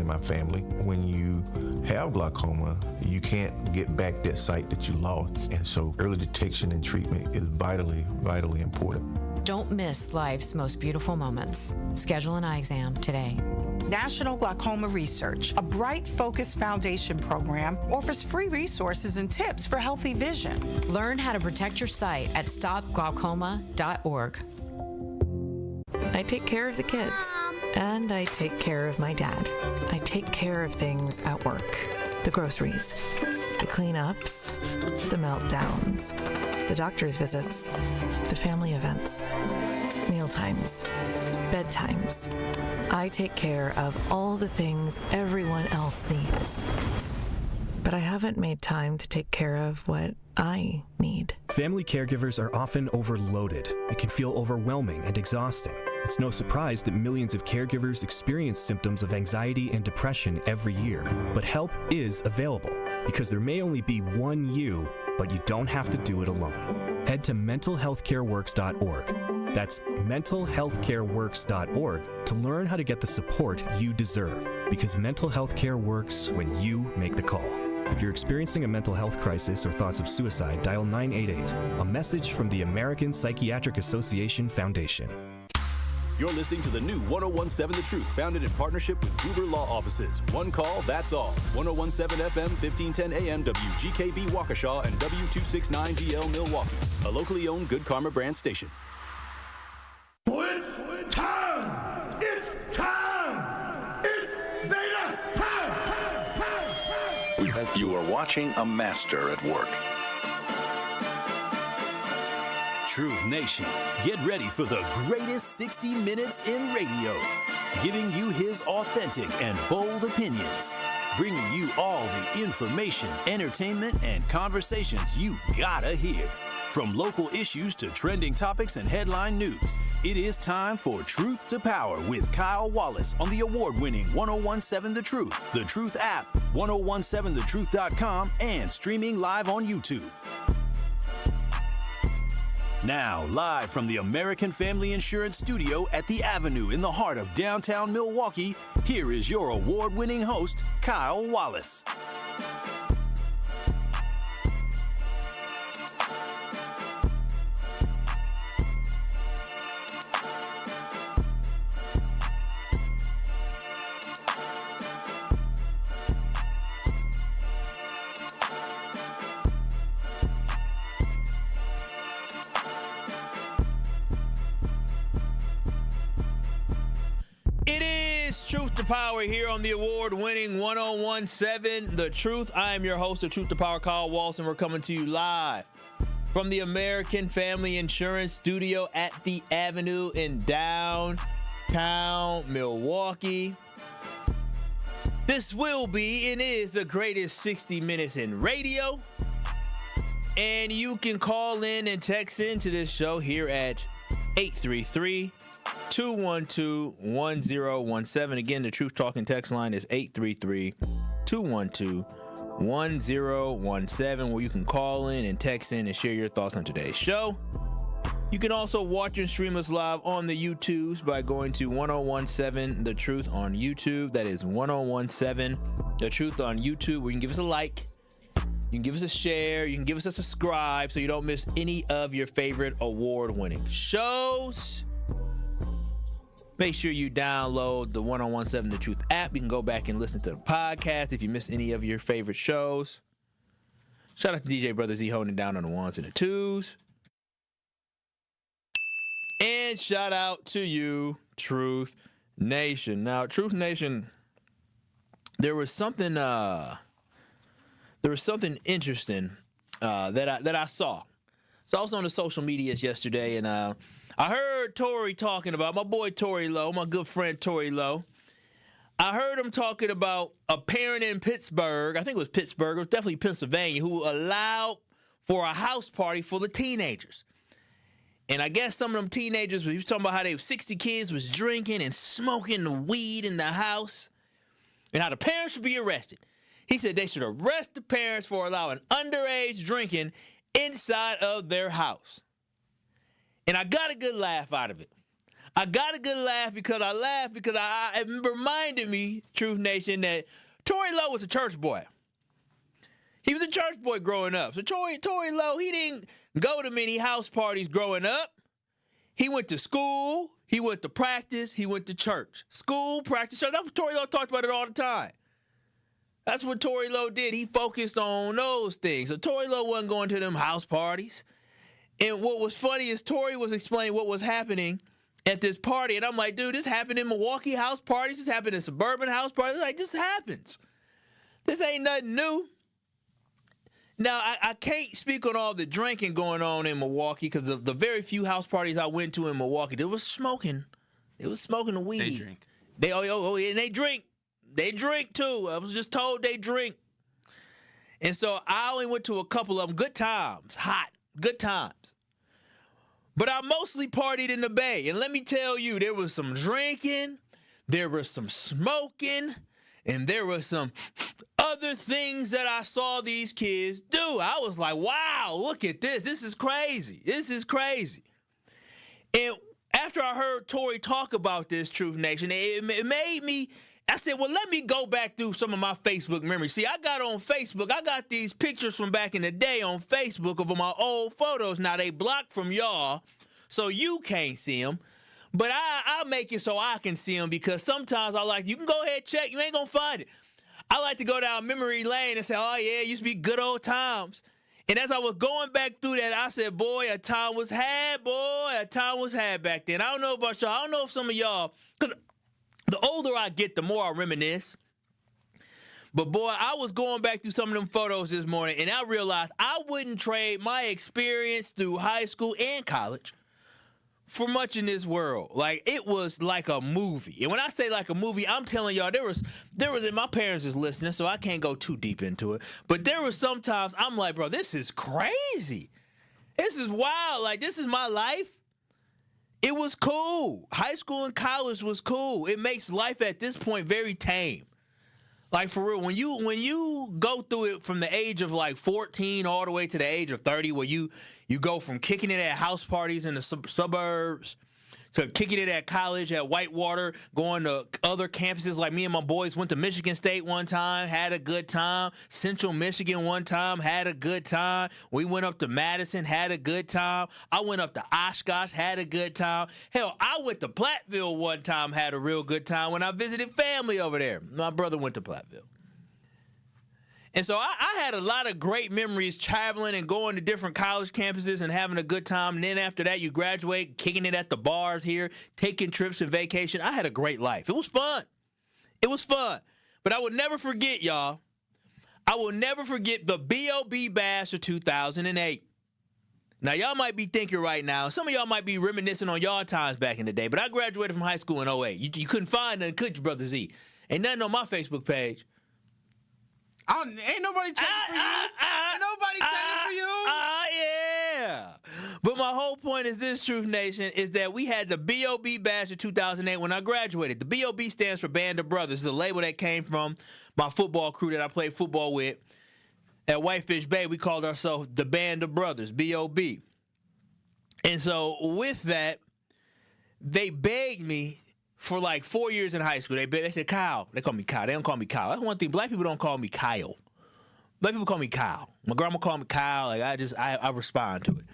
in my family. When you have glaucoma, you can't get back that sight that you lost. And so early detection and treatment is vitally, vitally important. Don't miss life's most beautiful moments. Schedule an eye exam today. National Glaucoma Research, a bright, focused foundation program, offers free resources and tips for healthy vision. Learn how to protect your sight at stopglaucoma.org. I take care of the kids, and I take care of my dad. I take care of things at work. The groceries, the cleanups, the meltdowns, the doctor's visits, the family events, mealtimes, bedtimes. I take care of all the things everyone else needs. But I haven't made time to take care of what I need. Family caregivers are often overloaded. It can feel overwhelming and exhausting. It's no surprise that millions of caregivers experience symptoms of anxiety and depression every year. But help is available, because there may only be one you, but you don't have to do it alone. Head to mentalhealthcareworks.org. That's mentalhealthcareworks.org to learn how to get the support you deserve, because mental health care works when you make the call. If you're experiencing a mental health crisis or thoughts of suicide, dial 988, a message from the American Psychiatric Association Foundation. You're listening to the new 1017 The Truth, founded in partnership with Gruber Law Offices. One call, that's all. 1017 FM, 1510 AM, WGKB Waukesha, and W269DL Milwaukee. A locally owned Good Karma brand station. It's time! It's time! It's beta time! You are watching a master at work. Truth Nation, get ready for the greatest 60 minutes in radio, giving you his authentic and bold opinions, bringing you all the information, entertainment, and conversations you gotta hear. From local issues to trending topics and headline news, it is time for Truth to Power with Kyle Wallace on the award-winning 1017 The Truth, The Truth app, 1017thetruth.com, and streaming live on YouTube. Now, live from the American Family Insurance Studio at the Avenue in the heart of downtown Milwaukee, here is your award-winning host, Kyle Wallace. Truth to Power here on the award-winning 1017 The Truth. I am your host of Truth to Power, Kyle Wallace, and we're coming to you live from the American Family Insurance Studio at the Avenue in downtown Milwaukee. This will be and is the greatest 60 minutes in radio. And you can call in and text into this show here at 833-212-1017. Again, the Truth Talking text line is 833-212-1017, where you can call in and text in and share your thoughts on today's show. You can also watch and stream us live on the YouTubes by going to 1017 The Truth on YouTube. That is 1017 The Truth on YouTube, where you can give us a like, you can give us a share, you can give us a subscribe so you don't miss any of your favorite award-winning shows. Make sure you download the 1017 The Truth app. You can go back and listen to the podcast if you miss any of your favorite shows. Shout out to DJ Brother Z holding it down on the ones and the twos. And shout out to you, Truth Nation. Now, Truth Nation, there was something interesting that I saw. So I was on the social medias yesterday, and I heard Tory talking about, my boy Tory Lowe, my good friend Tory Lowe. I heard him talking about a parent in Pittsburgh, I think it was Pittsburgh, it was definitely Pennsylvania, who allowed for a house party for the teenagers. And I guess some of them teenagers, he was talking about how 60 kids was drinking and smoking the weed in the house, and how the parents should be arrested. He said they should arrest the parents for allowing underage drinking inside of their house. And I got a good laugh out of it. I got a good laugh because I laughed because it reminded me, Truth Nation, that Tory Lowe was a church boy. He was a church boy growing up. So Tory Lowe, he didn't go to many house parties growing up. He went to school, he went to practice, he went to church. School, practice, church. That's what Tory Lowe talked about it all the time. That's what Tory Lowe did. He focused on those things. So Tory Lowe wasn't going to them house parties. And what was funny is Tory was explaining what was happening at this party. And I'm like, dude, this happened in Milwaukee house parties. This happened in suburban house parties. Like, this happens. This ain't nothing new. Now, I can't speak on all the drinking going on in Milwaukee because of the very few house parties I went to in Milwaukee. There was smoking. They was smoking the weed. They drink. And they drink. They drink, too. I was just told they drink. And so I only went to a couple of them. Good times. Hot. Good times. But I mostly partied in the Bay. And let me tell you, there was some drinking. There was some smoking. And there were some other things that I saw these kids do. I was like, wow, look at this. This is crazy. This is crazy. And after I heard Tory talk about this, Truth Nation, it made me, I said, well, let me go back through some of my Facebook memories. See, I got on Facebook, I got these pictures from back in the day on Facebook of my old photos. Now, they blocked from y'all, so you can't see them. But I'll make it so I can see them because sometimes I like, you can go ahead and check. You ain't going to find it. I like to go down memory lane and say, oh, yeah, it used to be good old times. And as I was going back through that, I said, boy, a time was had, back then. I don't know about y'all. I don't know if some of y'all, because the older I get, the more I reminisce. But, boy, I was going back through some of them photos this morning, and I realized I wouldn't trade my experience through high school and college for much in this world. Like, it was like a movie. And when I say like a movie, I'm telling y'all, there was, and my parents is listening, so I can't go too deep into it. But there was sometimes I'm like, bro, this is crazy. This is wild. Like, this is my life. It was cool. High school and college was cool. It makes life at this point very tame. Like, for real, when you go through it from the age of like 14 all the way to the age of 30, where you go from kicking it at house parties in the suburbs to kicking it at college at Whitewater, going to other campuses. Like, me and my boys went to Michigan State one time, had a good time. Central Michigan one time, had a good time. We went up to Madison, had a good time. I went up to Oshkosh, had a good time. Hell, I went to Platteville one time, had a real good time when I visited family over there. My brother went to Platteville. And so I had a lot of great memories traveling and going to different college campuses and having a good time. And then after that, you graduate, kicking it at the bars here, taking trips and vacation. I had a great life. It was fun. It was fun. But I will never forget, y'all. I will never forget the B.O.B. Bash of 2008. Now, y'all might be thinking right now, some of y'all might be reminiscing on y'all times back in the day, but I graduated from high school in 08. You couldn't find nothing, could you, Brother Z? Ain't nothing on my Facebook page. Ain't nobody checking for you. Ain't nobody checking for you. Yeah. But my whole point is this, Truth Nation, is that we had the B.O.B. Bash of 2008 when I graduated. The B.O.B. stands for Band of Brothers. It's a label that came from my football crew that I played football with. At Whitefish Bay, we called ourselves the Band of Brothers, B.O.B. And so with that, they begged me for like 4 years in high school. They said, Kyle. They call me Kyle. They don't call me Kyle. That's one thing. Black people don't call me Kyle. Black people call me Kyle. My grandma called me Kyle. Like, I respond to it.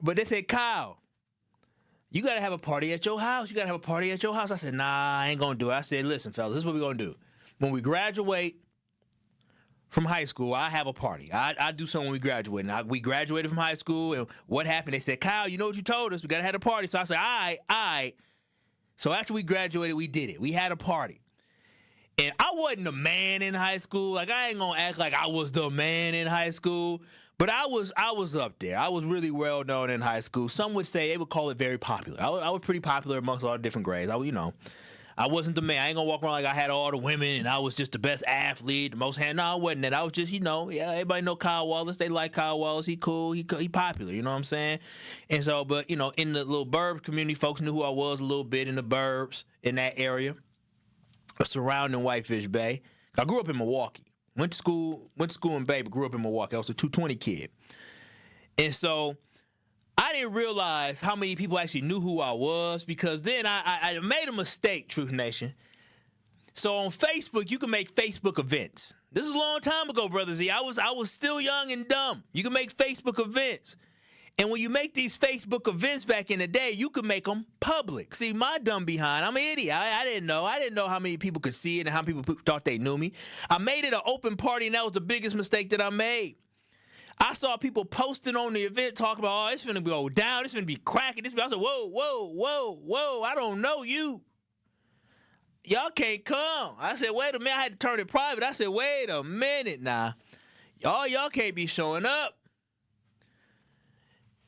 But they said, Kyle, you got to have a party at your house. You got to have a party at your house. I said, nah, I ain't going to do it. I said, listen, fellas, this is what we're going to do. When we graduate from high school, I have a party. I do something when we graduate. And we graduated from high school, and what happened? They said, Kyle, you know what you told us? We got to have a party. So I said, all right. So after we graduated, we did it. We had a party. And I wasn't a man in high school. Like, I ain't gonna act like I was the man in high school, but I was up there. I was really well known in high school. Some would say they would call it very popular. I was pretty popular amongst all the different grades. I wasn't the man. I ain't gonna walk around like I had all the women and I was just the best athlete, the most hand. No, I wasn't that. I was just, yeah, everybody know Kyle Wallace. They like Kyle Wallace. He cool. He popular. You know what I'm saying? And so, but, in the little burbs community, folks knew who I was a little bit in the burbs in that area surrounding Whitefish Bay. I grew up in Milwaukee. Went to school in Bay, but grew up in Milwaukee. I was a 220 kid. And so I didn't realize how many people actually knew who I was, because then I made a mistake, Truth Nation. So on Facebook, you can make Facebook events. This is a long time ago, Brother Z. I was still young and dumb. You can make Facebook events. And when you make these Facebook events back in the day, you could make them public. See, my dumb behind, I'm an idiot. I didn't know. I didn't know how many people could see it and how many people thought they knew me. I made it an open party, and that was the biggest mistake that I made. I saw people posting on the event talking about, oh, it's finna go down, it's finna be cracking. I said, whoa, I don't know you. Y'all can't come. I said, wait a minute. I had to turn it private. I said, wait a minute now. Y'all can't be showing up.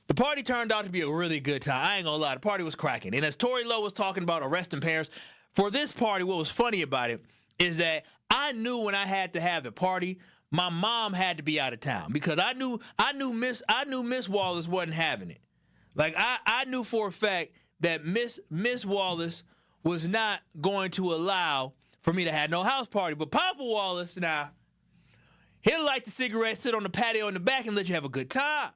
The party turned out to be a really good time. I ain't gonna lie, the party was cracking. And as Tory Lowe was talking about arresting parents, for this party, what was funny about it is that I knew when I had to have the party, my mom had to be out of town, because I knew Miss Wallace wasn't having it. Like I knew for a fact that Miss Wallace was not going to allow for me to have no house party. But Papa Wallace, now, he'll light the cigarette, sit on the patio in the back, and let you have a good time.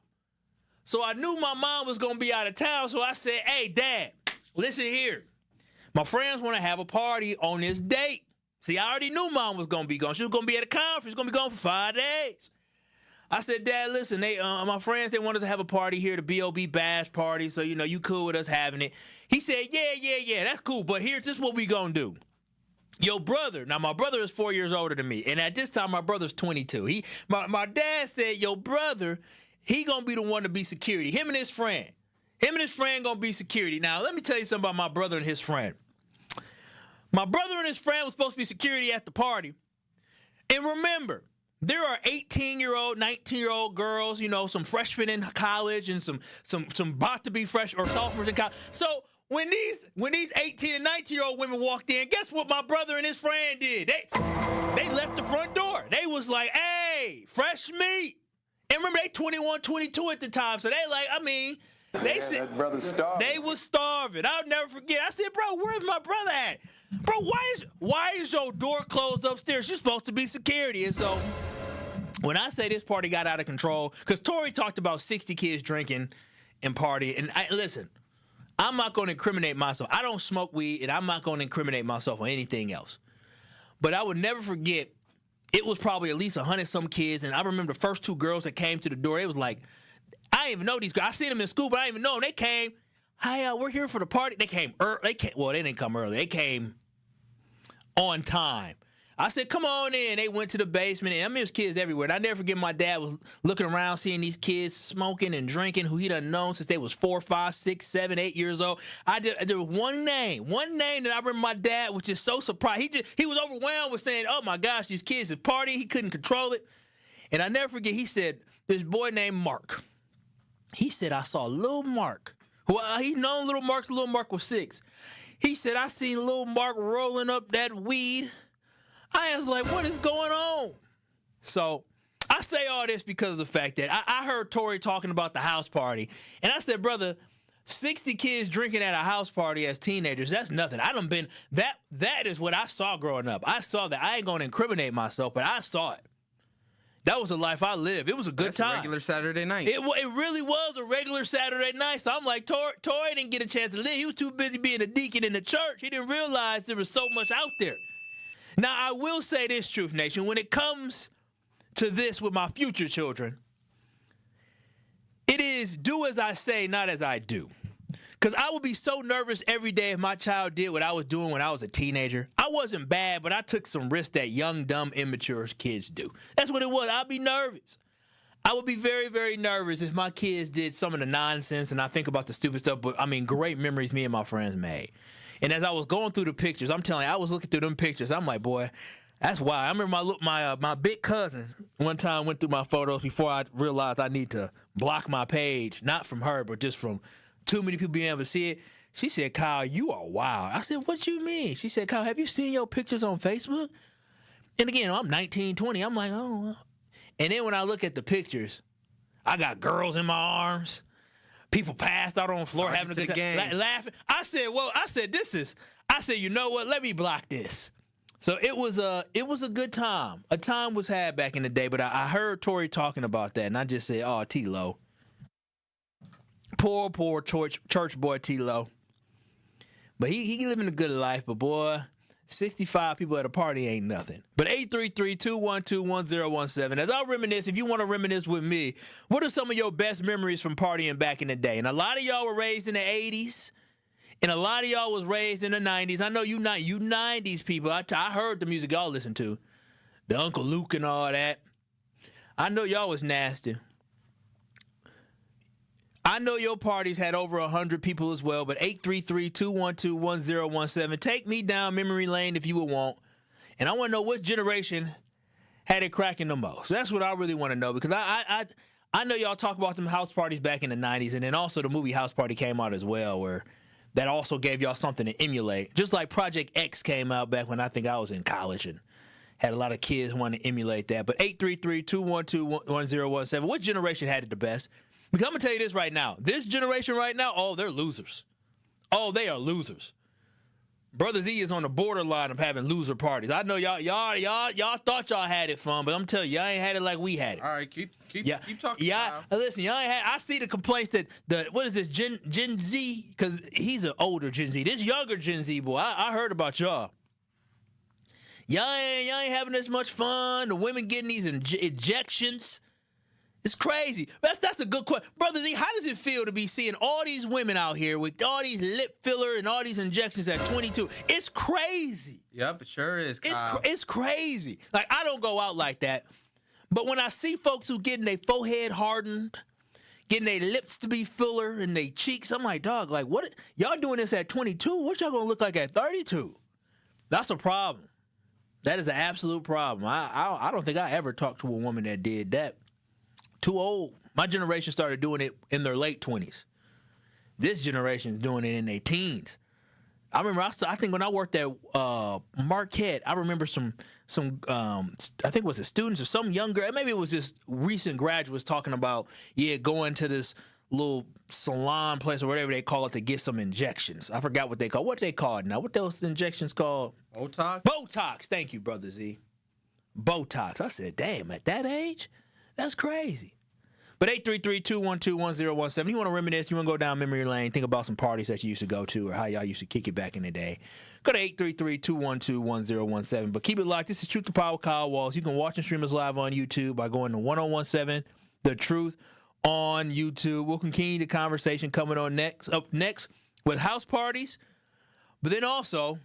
So I knew my mom was going to be out of town, so I said, hey, Dad, listen here. My friends want to have a party on this date. See, I already knew Mom was going to be gone. She was going to be at a conference. She was going to be gone for 5 days. I said, Dad, listen, my friends, they want us to have a party here, the B.O.B. Bash party, so, you cool with us having it. He said, yeah, that's cool, but here's just what we going to do. Your brother, now my brother is 4 years older than me, and at this time, my brother's 22. My dad said, your brother, he going to be the one to be security, him and his friend. Him and his friend going to be security. Now, let me tell you something about my brother and his friend. My brother and his friend was supposed to be security at the party. And remember, there are 18-year-old, 19-year-old girls, some freshmen in college and some about to be fresh or sophomores in college. So when these 18 and 19-year-old women walked in, guess what my brother and his friend did? They left the front door. They was like, hey, fresh meat. And remember, they 21, 22 at the time. So they said they was starving. I'll never forget. I said, bro, where's my brother at? Bro, why is your door closed upstairs? You're supposed to be security. And so when I say this party got out of control, because Tory talked about 60 kids drinking and partying. And listen, I'm not going to incriminate myself. I don't smoke weed, and I'm not going to incriminate myself on anything else. But I would never forget, it was probably at least 100-some kids. And I remember the first two girls that came to the door, it was like, I didn't even know these girls. I seen them in school, but I didn't even know them. They came, hi, we're here for the party. They came early. They didn't come early. They came on time. I said, come on in. They went to the basement. And there's kids everywhere. And I never forget, my dad was looking around, seeing these kids smoking and drinking who he done known since they was 4, 5, 6, 7, 8 years old. There was one name that I remember my dad was just so surprised. He was overwhelmed with saying, oh my gosh, these kids are partying. He couldn't control it. And I never forget, he said, this boy named Mark. He said, I saw Lil Mark. Well, he known Lil Mark. Lil Mark was 6. He said, I seen Lil Mark rolling up that weed. I was like, what is going on? So I say all this because of the fact that I heard Tory talking about the house party. And I said, brother, 60 kids drinking at a house party as teenagers, that's nothing. That is what I saw growing up. I saw that. I ain't going to incriminate myself, but I saw it. That was the life I lived. It was a good time. A regular Saturday night. It really was a regular Saturday night. So I'm like, Tory didn't get a chance to live. He was too busy being a deacon in the church. He didn't realize there was so much out there. Now, I will say this, Truth Nation. When it comes to this with my future children, it is do as I say, not as I do. Because I would be so nervous every day if my child did what I was doing when I was a teenager. I wasn't bad, but I took some risks that young, dumb, immature kids do. That's what it was. I'd be nervous. I would be very, very nervous if my kids did some of the nonsense, and I think about the stupid stuff, but, great memories me and my friends made. And as I was going through the pictures, I'm telling you, I was looking through them pictures. I'm like, boy, that's wild. I remember my big cousin one time went through my photos before I realized I need to block my page, not from her, but just from too many people being able to see it. She said, Kyle, you are wild. I said, what you mean? She said, Kyle, have you seen your pictures on Facebook? And again, I'm 19, 20. I'm like, oh. And then when I look at the pictures, I got girls in my arms. People passed out on the floor having a good time, laughing. I said, you know what? Let me block this. So it was a good time. A time was had back in the day, but I heard Tory talking about that, and I just said, oh, T-Lo. Poor church boy T-Lo. But he living a good life, but boy, 65 people at a party ain't nothing. But 833-212-1017. As I reminisce, if you want to reminisce with me, what are some of your best memories from partying back in the day? And a lot of y'all were raised in the 80s, and a lot of y'all was raised in the 90s. I know you 90s people. I heard the music y'all listen to. The Uncle Luke and all that. I know y'all was nasty. I know your parties had over 100 people as well, but 833-212-1017. Take me down memory lane if you would want. And I want to know what generation had it cracking the most. That's what I really want to know, because I know y'all talk about them house parties back in the 90s, and then also the movie House Party came out as well, where that also gave y'all something to emulate. Just like Project X came out back when I think I was in college and had a lot of kids wanting to emulate that. But 833-212-1017. What generation had it the best? Because I'm going to tell you this right now. This generation right now, oh, they're losers. Oh, they are losers. Brother Z is on the borderline of having loser parties. I know y'all thought y'all had it fun, but I'm telling you, y'all ain't had it like we had it. All right, keep talking. Yeah, listen, y'all ain't had. I see the complaints that what is this Gen Z? Because he's an older Gen Z. This younger Gen Z boy, I heard about y'all. Y'all ain't having as much fun. The women getting these injections. It's crazy. That's a good question. Brother Z, how does it feel to be seeing all these women out here with all these lip filler and all these injections at 22? It's crazy. Yep, it sure is, Kyle. It's crazy. Like, I don't go out like that. But when I see folks who getting their forehead hardened, getting their lips to be filler and their cheeks, I'm like, dog, like, what? Y'all doing this at 22? What y'all gonna look like at 32? That's a problem. That is an absolute problem. I don't think I ever talked to a woman that did that. Too old. My generation started doing it in their late 20s. This generation is doing it in their teens. I remember, I think when I worked at Marquette, I remember some I think it was the students or some younger, maybe it was just recent graduates talking about, going to this little salon place or whatever they call it to get some injections. I forgot what they call. What they called now? What those injections called? Botox. Thank you, Brother Z. Botox. I said, damn, at that age? That's crazy. But 833-212-1017. You want to reminisce, you want to go down memory lane, think about some parties that you used to go to or how y'all used to kick it back in the day. Go to 833-212-1017. But keep it locked. This is Truth to Power Kyle Walls. You can watch and stream us live on YouTube by going to 1017 The Truth on YouTube. We'll continue the conversation coming on up next with house parties. But then also,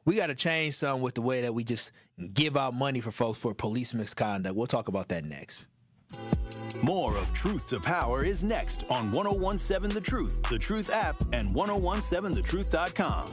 we got to change some with the way that we just give out money for folks for police misconduct. We'll talk about that next. More of Truth to Power is next on 1017 The Truth app, and 1017thetruth.com.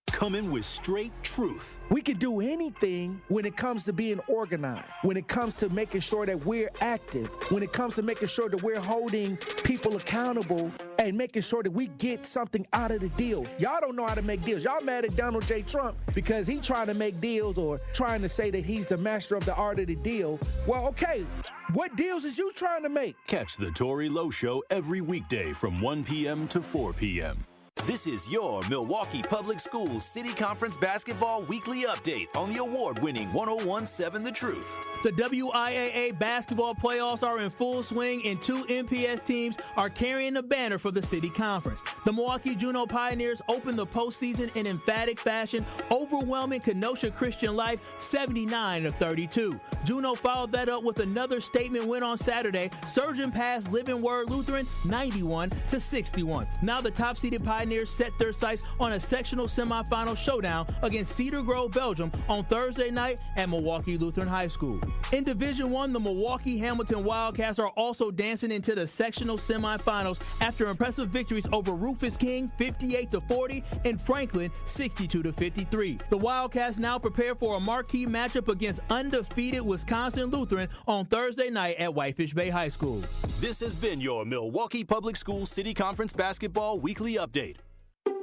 Coming with straight truth. We can do anything when it comes to being organized, when it comes to making sure that we're active, when it comes to making sure that we're holding people accountable and making sure that we get something out of the deal. Y'all don't know how to make deals. Y'all mad at Donald J. Trump because he's trying to make deals or trying to say that he's the master of the art of the deal. Well, okay, what deals is you trying to make? Catch the Tory Lowe Show every weekday from 1 p.m. to 4 p.m. This is your Milwaukee Public Schools City Conference Basketball Weekly Update on the award-winning 1017 The Truth. The WIAA basketball playoffs are in full swing, and 2 MPS teams are carrying the banner for the City Conference. The Milwaukee Juno Pioneers opened the postseason in emphatic fashion, overwhelming Kenosha Christian Life 79-32. Juno followed that up with another statement win on Saturday, surging past Living Word Lutheran 91-61. Now the top-seeded Pioneers set their sights on a sectional semifinal showdown against Cedar Grove, Belgium on Thursday night at Milwaukee Lutheran High School. In Division I, the Milwaukee Hamilton Wildcats are also dancing into the sectional semifinals after impressive victories over Rufus King 58-40 and Franklin 62-53. The Wildcats now prepare for a marquee matchup against undefeated Wisconsin Lutheran on Thursday night at Whitefish Bay High School. This has been your Milwaukee Public Schools City Conference Basketball Weekly Update.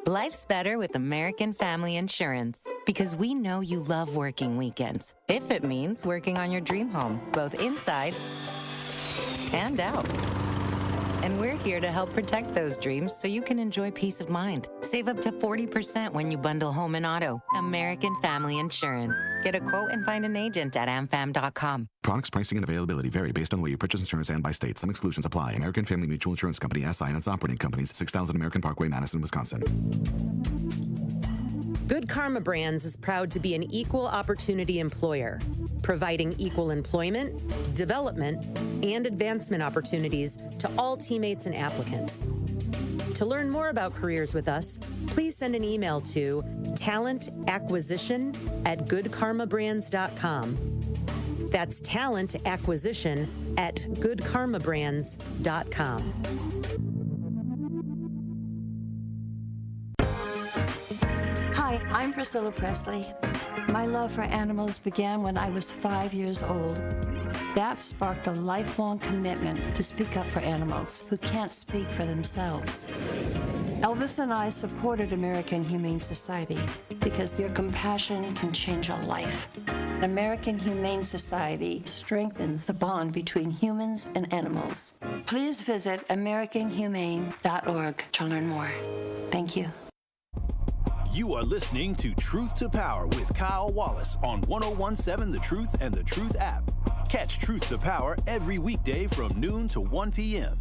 Life's better with American Family Insurance because we know you love working weekends. If it means working on your dream home, both inside and out. And And we're here to help protect those dreams so you can enjoy peace of mind. Save up to 40% when you bundle home and auto. American Family Insurance. Get a quote and find an agent at amfam.com. Products, pricing, and availability vary based on the way you purchase insurance and by state. Some exclusions apply. American Family Mutual Insurance Company, SI, and its operating companies, 6000 American Parkway, Madison, Wisconsin. Good Karma Brands is proud to be an equal opportunity employer, providing equal employment, development, and advancement opportunities to all teammates and applicants. To learn more about careers with us, please send an email to talentacquisition@goodkarmabrands.com. That's talentacquisition@goodkarmabrands.com. Hi, I'm Priscilla Presley. My love for animals began when I was 5 years old. That sparked a lifelong commitment to speak up for animals who can't speak for themselves. Elvis and I supported American Humane Society because their compassion can change a life. American Humane Society strengthens the bond between humans and animals. Please visit AmericanHumane.org to learn more. Thank you. You are listening to Truth to Power with Kyle Wallace on 1017 The Truth and The Truth app. Catch Truth to Power every weekday from noon to 1 p.m.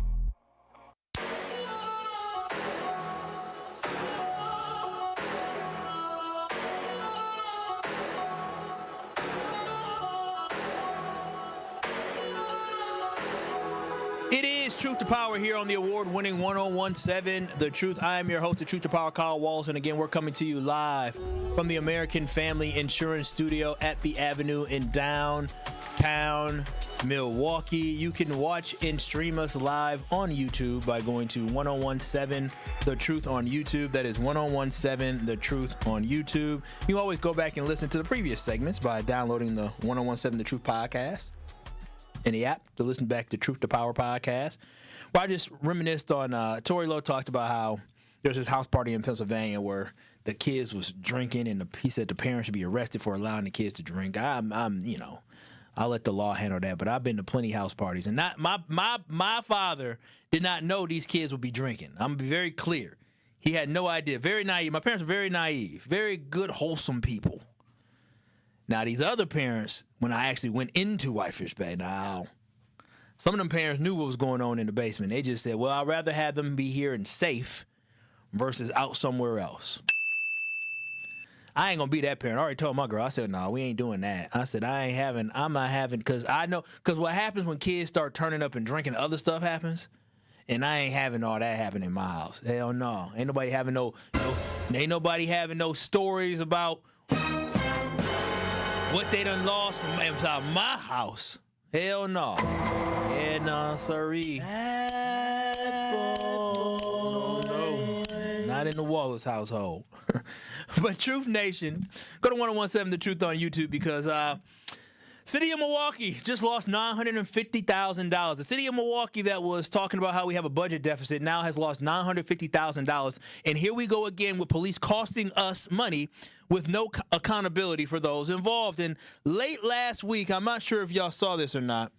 It is Truth to Power here on the award-winning 1017 The Truth. I am your host of Truth to Power, Kyle Wallace, and again, we're coming to you live from the American Family Insurance Studio at the Avenue in downtown Milwaukee. You can watch and stream us live on YouTube by going to 1017 The Truth on YouTube. That is 1017 The Truth on YouTube. You always go back and listen to the previous segments by downloading the 1017 The Truth podcast in the app to listen back to Truth to Power podcast. Well, I just reminisced on, Tori Lowe talked about how there's this house party in Pennsylvania where the kids was drinking and he said the parents should be arrested for allowing the kids to drink. I'll let the law handle that, but I've been to plenty house parties, and not my father did not know these kids would be drinking. I'm gonna be very clear. He had no idea. Very naive. My parents were very naive, very good, wholesome people. Now, these other parents, when I actually went into Whitefish Bay, now, some of them parents knew what was going on in the basement. They just said, well, I'd rather have them be here and safe versus out somewhere else. I ain't going to be that parent. I already told my girl, I said, no, we ain't doing that. I said, I'm not having, because what happens when kids start turning up and drinking, other stuff happens, and I ain't having all that happen in my house. Hell no. Ain't nobody having no stories about what they done lost from inside my house. Hell no. Yeah, no, sorry. No. Not in the Wallace household. But Truth Nation, go to 1017 The Truth on YouTube because City of Milwaukee just lost $950,000. The City of Milwaukee that was talking about how we have a budget deficit now has lost $950,000. And here we go again with police costing us money with no accountability for those involved. And late last week, I'm not sure if y'all saw this or not,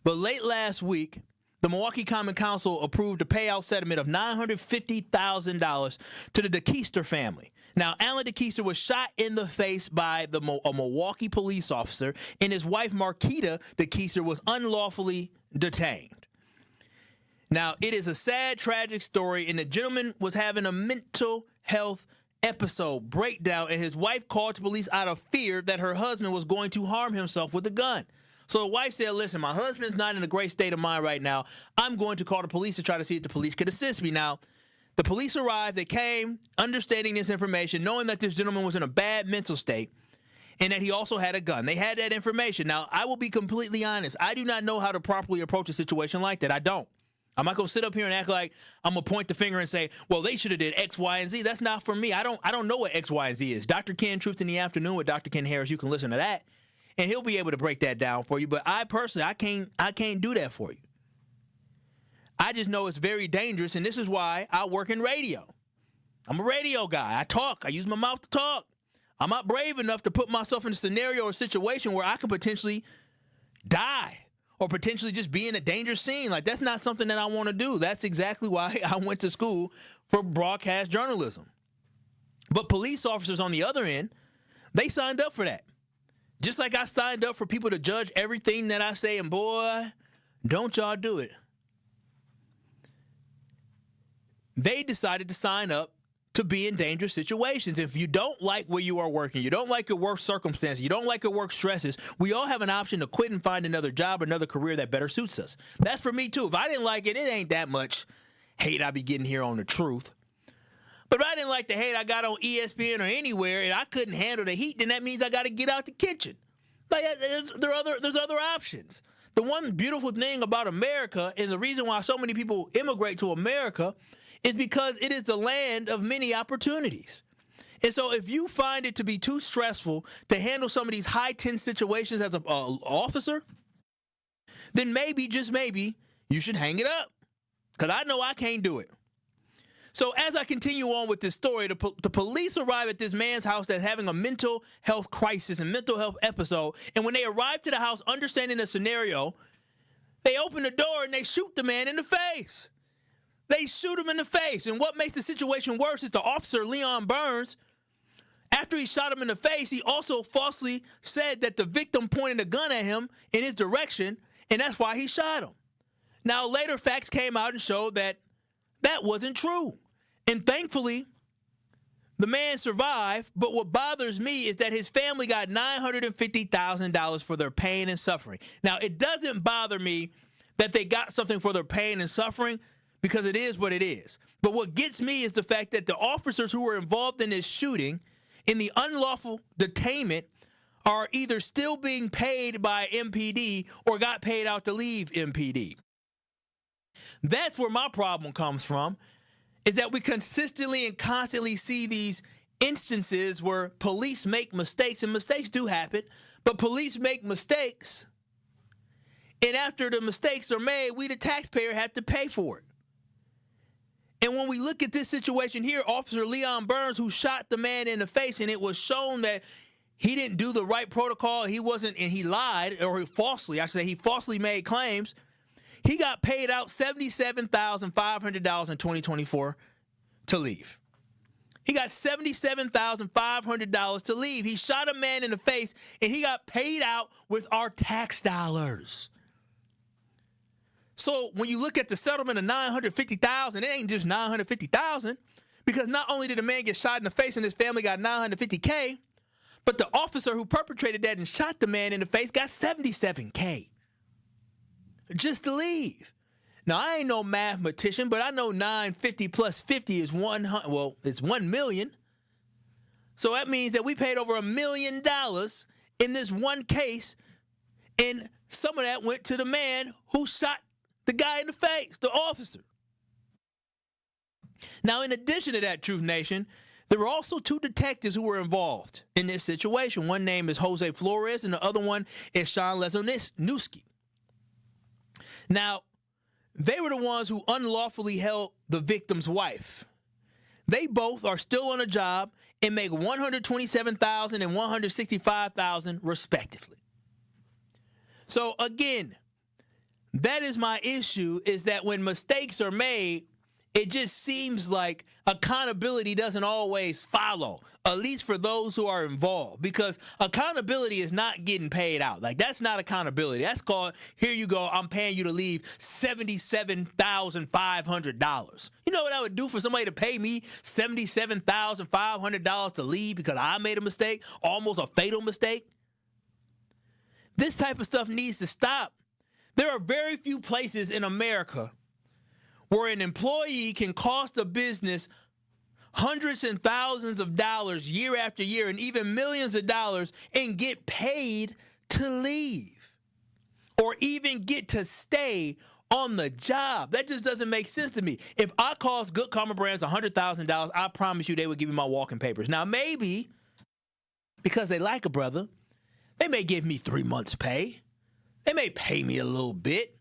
but late last week, the Milwaukee Common Council approved a payout settlement of $950,000 to the DeKeister family. Now, Alan DeKeister was shot in the face by a Milwaukee police officer, and his wife, Marquita DeKeister, was unlawfully detained. Now, it is a sad, tragic story, and the gentleman was having a mental health episode breakdown, and his wife called the police out of fear that her husband was going to harm himself with a gun. So the wife said, listen, my husband's not in a great state of mind right now. I'm going to call the police to try to see if the police could assist me. Now, the police arrived. They came understanding this information, knowing that this gentleman was in a bad mental state and that he also had a gun. They had that information. Now, I will be completely honest. I do not know how to properly approach a situation like that. I don't. I'm not going to sit up here and act like I'm going to point the finger and say, well, they should have did X, Y, and Z. That's not for me. I don't know what X, Y, and Z is. Dr. Ken, Truth in the Afternoon with Dr. Ken Harris, you can listen to that. And he'll be able to break that down for you. But I personally, I can't do that for you. I just know it's very dangerous, and this is why I work in radio. I'm a radio guy. I talk. I use my mouth to talk. I'm not brave enough to put myself in a scenario or situation where I could potentially die or potentially just be in a dangerous scene. Like, that's not something that I want to do. That's exactly why I went to school for broadcast journalism. But police officers on the other end, they signed up for that. Just like I signed up for people to judge everything that I say, and boy, don't y'all do it. They decided to sign up to be in dangerous situations. If you don't like where you are working, you don't like your work circumstances, you don't like your work stresses, we all have an option to quit and find another job, another career that better suits us. That's for me too. If I didn't like it, it ain't that much hate I be getting here on The Truth. But if I didn't like the hate I got on ESPN or anywhere and I couldn't handle the heat, then that means I got to get out the kitchen. Like, there's other options. The one beautiful thing about America, and the reason why so many people immigrate to America, is because it is the land of many opportunities. And so if you find it to be too stressful to handle some of these high-tense situations as an officer, then maybe, just maybe, you should hang it up. Because I know I can't do it. So as I continue on with this story, the police arrive at this man's house that's having a mental health crisis and mental health episode. And when they arrive to the house, understanding the scenario, they open the door and they shoot the man in the face. They shoot him in the face. And what makes the situation worse is the officer, Leon Burns, after he shot him in the face, he also falsely said that the victim pointed a gun at him in his direction, and that's why he shot him. Now, later facts came out and showed that that wasn't true. And thankfully, the man survived, but what bothers me is that his family got $950,000 for their pain and suffering. Now, it doesn't bother me that they got something for their pain and suffering because it is what it is. But what gets me is the fact that the officers who were involved in this shooting, in the unlawful detainment, are either still being paid by MPD or got paid out to leave MPD. That's where my problem comes from, is that we consistently and constantly see these instances where police make mistakes, and mistakes do happen, but police make mistakes, and after the mistakes are made, we, the taxpayer, have to pay for it. And when we look at this situation here, Officer Leon Burns, who shot the man in the face, and it was shown that he didn't do the right protocol, he wasn't, and he lied, or he falsely made claims. He got paid out $77,500 in 2024 to leave. He got $77,500 to leave. He shot a man in the face, and he got paid out with our tax dollars. So when you look at the settlement of $950,000, it ain't just $950,000, because not only did the man get shot in the face and his family got $950K, but the officer who perpetrated that and shot the man in the face got $77K. Just to leave. Now, I ain't no mathematician, but I know 950 plus 50 is 100. Well, it's 1 million. So that means that we paid over $1 million in this one case, and some of that went to the man who shot the guy in the face, the officer. Now, in addition to that, Truth Nation, there were also two detectives who were involved in this situation. One name is Jose Flores, and the other one is Sean Lezonuski. Now, they were the ones who unlawfully held the victim's wife. They both are still on a job and make $127,000 and $165,000 respectively. So again, that is my issue, is that when mistakes are made, it just seems like accountability doesn't always follow, at least for those who are involved, because accountability is not getting paid out. Like, that's not accountability. That's called, here you go, I'm paying you to leave $77,500. You know what I would do for somebody to pay me $77,500 to leave because I made a mistake, almost a fatal mistake? This type of stuff needs to stop. There are very few places in America where an employee can cost a business hundreds and thousands of dollars year after year, and even millions of dollars, and get paid to leave or even get to stay on the job. That just doesn't make sense to me. If I cost Good Karma Brands $100,000, I promise you they would give me my walking papers. Now, maybe because they like a brother, they may give me 3 months' pay. They may pay me a little bit,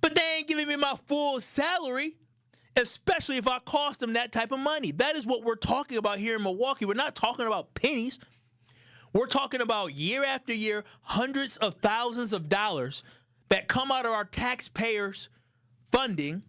but they ain't giving me my full salary, especially if I cost them that type of money. That is what we're talking about here in Milwaukee. We're not talking about pennies. We're talking about year after year, hundreds of thousands of dollars that come out of our taxpayers' funding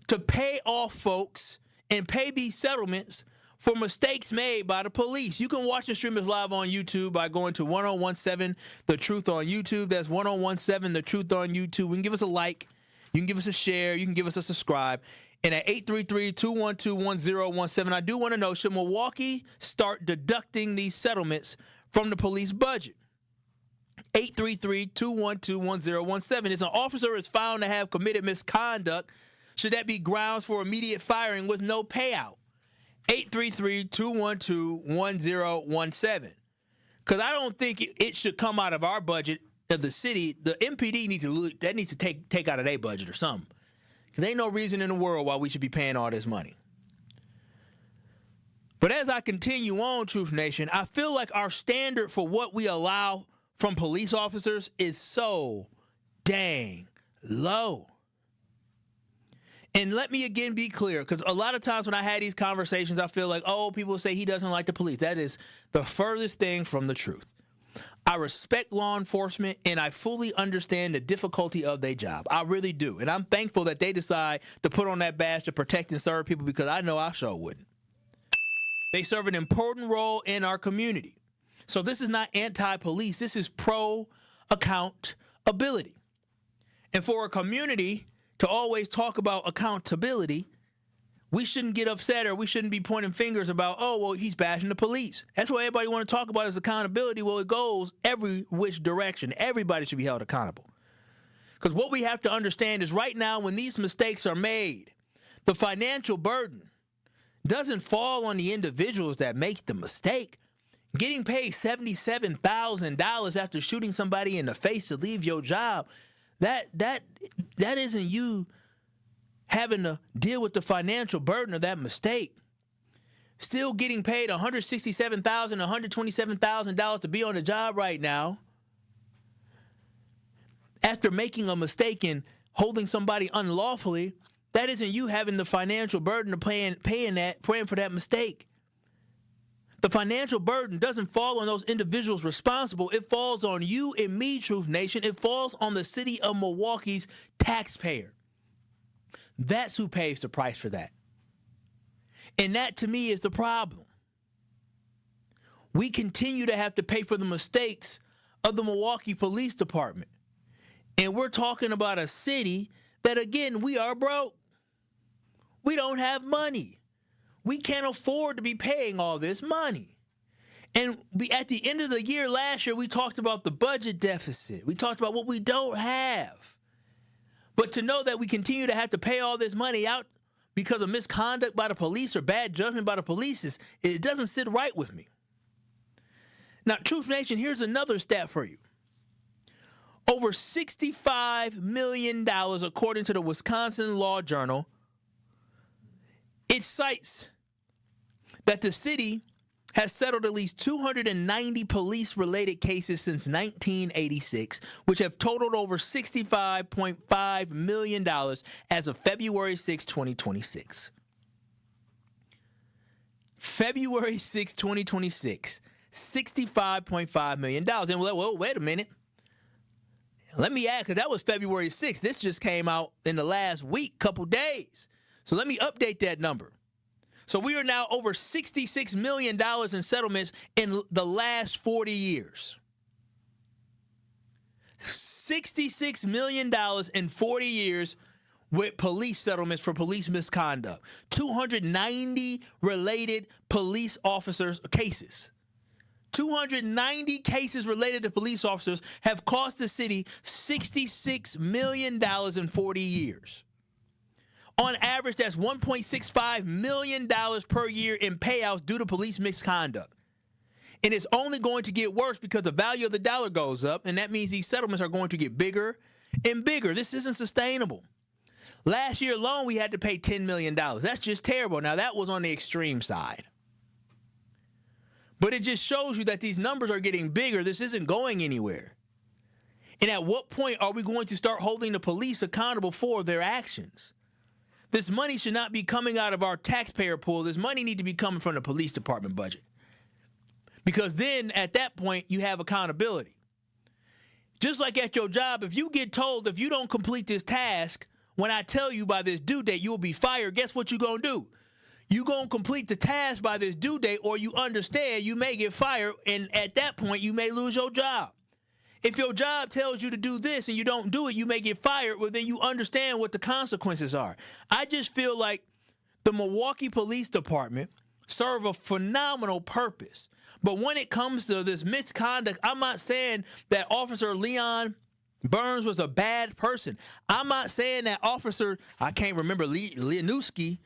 to pay off folks and pay these settlements for mistakes made by the police. You can watch and stream us live on YouTube by going to 1017 The Truth on YouTube. That's 1017 The Truth on YouTube. You can give us a like. You can give us a share. You can give us a subscribe. And at 833-212-1017, I do want to know, should Milwaukee start deducting these settlements from the police budget? 833-212-1017. If an officer is found to have committed misconduct, should that be grounds for immediate firing with no payout? 833-212-1017. Because I don't think it should come out of our budget of the city. The MPD needs to take out of their budget or something. Because there ain't no reason in the world why we should be paying all this money. But as I continue on, Truth Nation, I feel like our standard for what we allow from police officers is so dang low. And let me again be clear, because a lot of times when I had these conversations, I feel like, oh, people say he doesn't like the police. That is the furthest thing from the truth. I respect law enforcement, and I fully understand the difficulty of their job. I really do. And I'm thankful that they decide to put on that badge to protect and serve people, because I know I sure wouldn't. They serve an important role in our community. So this is not anti-police. This is pro-accountability. And for a community to always talk about accountability, we shouldn't get upset, or we shouldn't be pointing fingers about, oh, well, he's bashing the police. That's what everybody want to talk about is accountability. Well, it goes every which direction. Everybody should be held accountable. Because what we have to understand is right now when these mistakes are made, the financial burden doesn't fall on the individuals that make the mistake. Getting paid $77,000 after shooting somebody in the face to leave your job, that isn't you having to deal with the financial burden of that mistake. Still getting paid $167,000, $127,000 to be on the job right now after making a mistake and holding somebody unlawfully, that isn't you having the financial burden of praying for that mistake. The financial burden doesn't fall on those individuals responsible. It falls on you and me, Truth Nation. It falls on the city of Milwaukee's taxpayer. That's who pays the price for that. And that, to me, is the problem. We continue to have to pay for the mistakes of the Milwaukee Police Department. And we're talking about a city that, again, we are broke. We don't have money. We can't afford to be paying all this money. And at the end of the year last year, we talked about the budget deficit. We talked about what we don't have. But to know that we continue to have to pay all this money out because of misconduct by the police or bad judgment by the police, it doesn't sit right with me. Now, Truth Nation, here's another stat for you. Over $65 million, according to the Wisconsin Law Journal, it cites that the city has settled at least 290 police-related cases since 1986, which have totaled over $65.5 million as of February 6, 2026. February 6, 2026, $65.5 million. And well, wait a minute. Let me add, because that was February 6th. This just came out in the last week, couple days. So let me update that number. So we are now over $66 million in settlements in the last 40 years. $66 million in 40 years with police settlements for police misconduct. 290 related police officers cases. 290 cases related to police officers have cost the city $66 million in 40 years. On average, that's $1.65 million per year in payouts due to police misconduct. And it's only going to get worse because the value of the dollar goes up, and that means these settlements are going to get bigger and bigger. This isn't sustainable. Last year alone, we had to pay $10 million. That's just terrible. Now, that was on the extreme side. But it just shows you that these numbers are getting bigger. This isn't going anywhere. And at what point are we going to start holding the police accountable for their actions? This money should not be coming out of our taxpayer pool. This money needs to be coming from the police department budget. Because then, at that point, you have accountability. Just like at your job, if you get told if you don't complete this task, when I tell you by this due date, you'll be fired, guess what you're going to do? You're going to complete the task by this due date, or you understand you may get fired, and at that point, you may lose your job. If your job tells you to do this and you don't do it, you may get fired, well, then you understand what the consequences are. I just feel like the Milwaukee Police Department serve a phenomenal purpose. But when it comes to this misconduct, I'm not saying that Officer Leon Burns was a bad person. I'm not saying that Officer, I can't remember, Leonowski,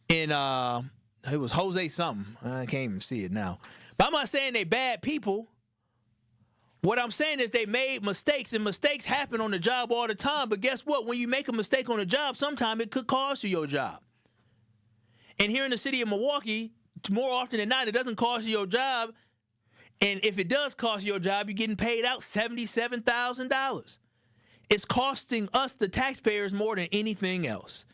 and it was Jose something. I can't even see it now. But I'm not saying they bad people. What I'm saying is they made mistakes, and mistakes happen on the job all the time. But guess what? When you make a mistake on the job, sometimes it could cost you your job. And here in the city of Milwaukee, more often than not, it doesn't cost you your job. And if it does cost you your job, you're getting paid out $77,000. It's costing us, the taxpayers, more than anything else.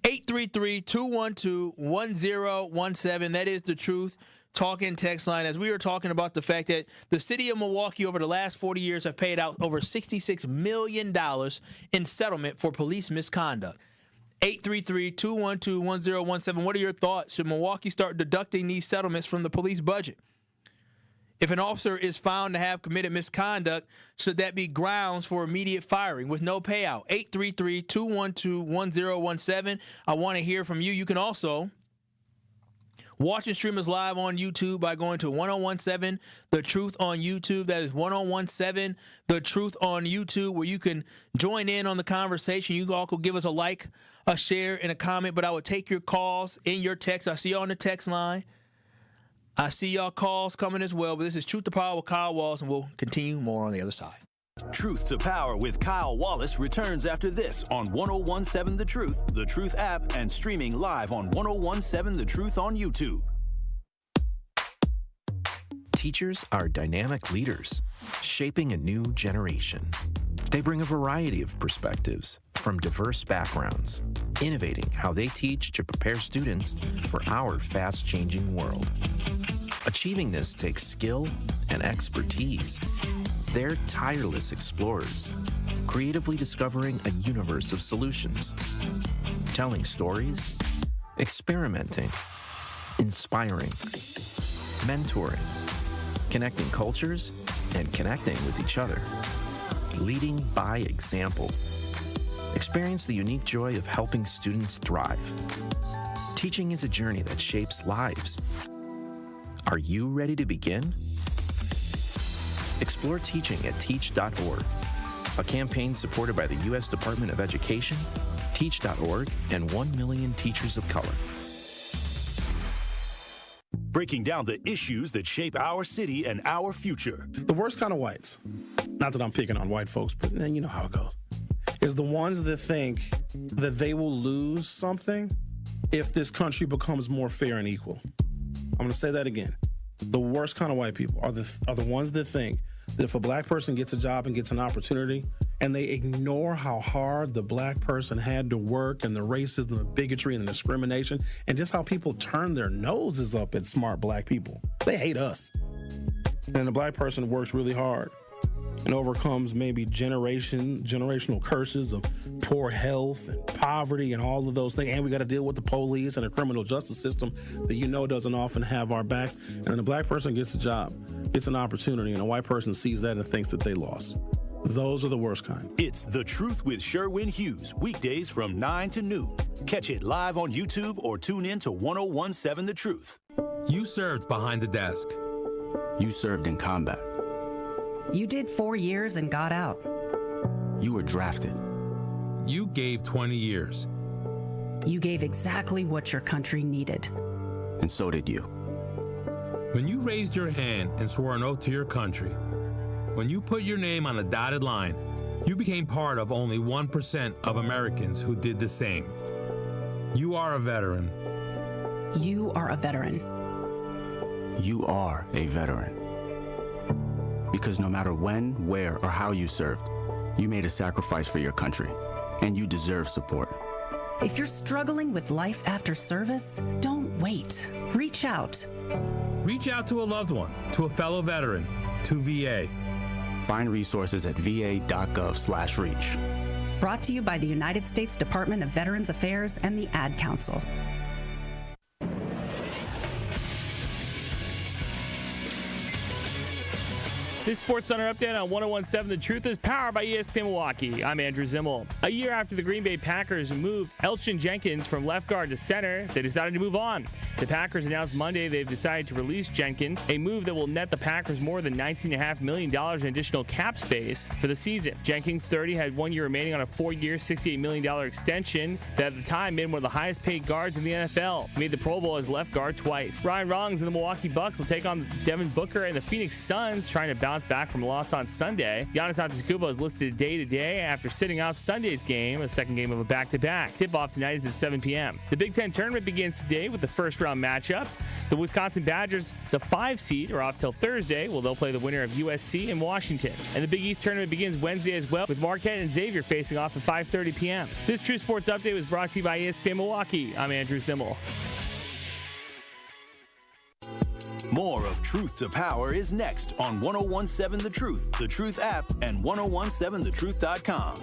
833-212-1017. That is the Truth Talking text line. As we were talking about the fact that the city of Milwaukee over the last 40 years have paid out over $66 million in settlement for police misconduct. 833-212-1017. What are your thoughts? Should Milwaukee start deducting these settlements from the police budget? If an officer is found to have committed misconduct, should that be grounds for immediate firing with no payout? 833-212-1017. I want to hear from you. You can also watch and stream us live on YouTube by going to 1017 The Truth on YouTube. That is 1017 The Truth on YouTube, where you can join in on the conversation. You all could give us a like, a share, and a comment, but I would take your calls in your text. I see you on the text line. I see y'all calls coming as well, but this is Truth to Power with Kyle Wallace, and we'll continue more on the other side. Truth to Power with Kyle Wallace returns after this on 1017 The Truth app, and streaming live on 1017 The Truth on YouTube. Teachers are dynamic leaders, shaping a new generation. They bring a variety of perspectives from diverse backgrounds, innovating how they teach to prepare students for our fast-changing world. Achieving this takes skill and expertise. They're tireless explorers, creatively discovering a universe of solutions, telling stories, experimenting, inspiring, mentoring, connecting cultures, and connecting with each other, leading by example. Experience the unique joy of helping students thrive. Teaching is a journey that shapes lives. Are you ready to begin? Explore teaching at teach.org, a campaign supported by the U.S. Department of Education, teach.org, and 1 million teachers of color. Breaking down the issues that shape our city and our future. The worst kind of whites, not that I'm picking on white folks, but you know how it goes, is the ones that think that they will lose something if this country becomes more fair and equal. I'm going to say that again. The worst kind of white people are the ones that think that if a black person gets a job and gets an opportunity, and they ignore how hard the black person had to work, and the racism, the bigotry, and the discrimination, and just how people turn their noses up at smart black people. They hate us. And the black person works really hard and overcomes maybe generational curses of poor health and poverty and all of those things. And we got to deal with the police and the criminal justice system that doesn't often have our backs. And then the black person gets a job, gets an opportunity, and a white person sees that and thinks that they lost. Those are the worst kind. It's The Truth with Sherwin Hughes, weekdays from 9 to noon. Catch it live on YouTube or tune in to 1017 The Truth. You served behind the desk. You served in combat. You did 4 years and got out. You were drafted. You gave 20 years. You gave exactly what your country needed. And so did you. When you raised your hand and swore an oath to your country, when you put your name on a dotted line, you became part of only 1% of Americans who did the same. You are a veteran. You are a veteran. You are a veteran. Because no matter when, where, or how you served, you made a sacrifice for your country, and you deserve support. If you're struggling with life after service, don't wait. Reach out. Reach out to a loved one, to a fellow veteran, to VA. Find resources at va.gov/reach. Brought to you by the United States Department of Veterans Affairs and the Ad Council. This SportsCenter update on 101.7 The Truth is powered by ESPN Milwaukee. I'm Andrew Zimmel. A year after the Green Bay Packers moved Elgton Jenkins from left guard to center, they decided to move on. The Packers announced Monday they've decided to release Jenkins, a move that will net the Packers more than $19.5 million in additional cap space for the season. Jenkins, 30, had 1 year remaining on a 4-year, $68 million extension that at the time made him one of the highest paid guards in the NFL. He made the Pro Bowl as left guard twice. Ryan Rollins and the Milwaukee Bucks will take on Devin Booker and the Phoenix Suns, trying to bounce back from a loss on Sunday. Giannis Antetokounmpo is listed day-to-day after sitting out Sunday's game, a second game of a back-to-back. Tip-off tonight is at 7 p.m. The Big Ten tournament begins today with the first-round matchups. The Wisconsin Badgers, the 5 seed, are off till Thursday. They'll play the winner of USC and Washington. And the Big East tournament begins Wednesday as well, with Marquette and Xavier facing off at 5:30 p.m. This True Sports Update was brought to you by ESPN Milwaukee. I'm Andrew Zimmel. More of Truth to Power is next on 101.7 The Truth, The Truth app, and 1017thetruth.com.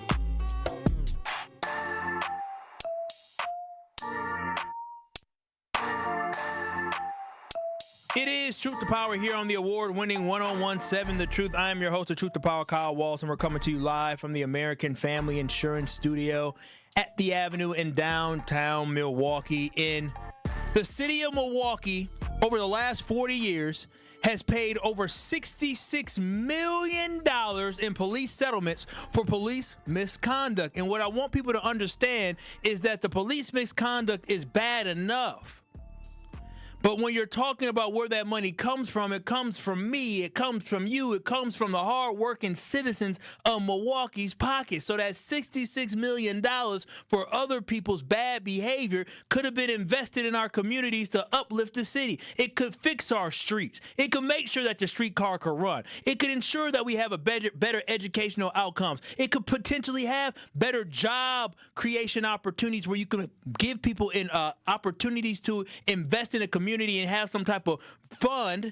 It is Truth to Power here on the award-winning 101.7 The Truth. I am your host of Truth to Power, Kyle Walls, and we're coming to you live from the American Family Insurance Studio at the Avenue in downtown Milwaukee. In the city of Milwaukee, over the last 40 years, has paid over $66 million in police settlements for police misconduct. And what I want people to understand is that the police misconduct is bad enough. But when you're talking about where that money comes from, it comes from me, it comes from you, it comes from the hard-working citizens of Milwaukee's pocket. So that $66 million for other people's bad behavior could have been invested in our communities to uplift the city. It could fix our streets. It could make sure that the streetcar could run. It could ensure that we have a better educational outcomes. It could potentially have better job creation opportunities where you can give people opportunities to invest in a community and have some type of fund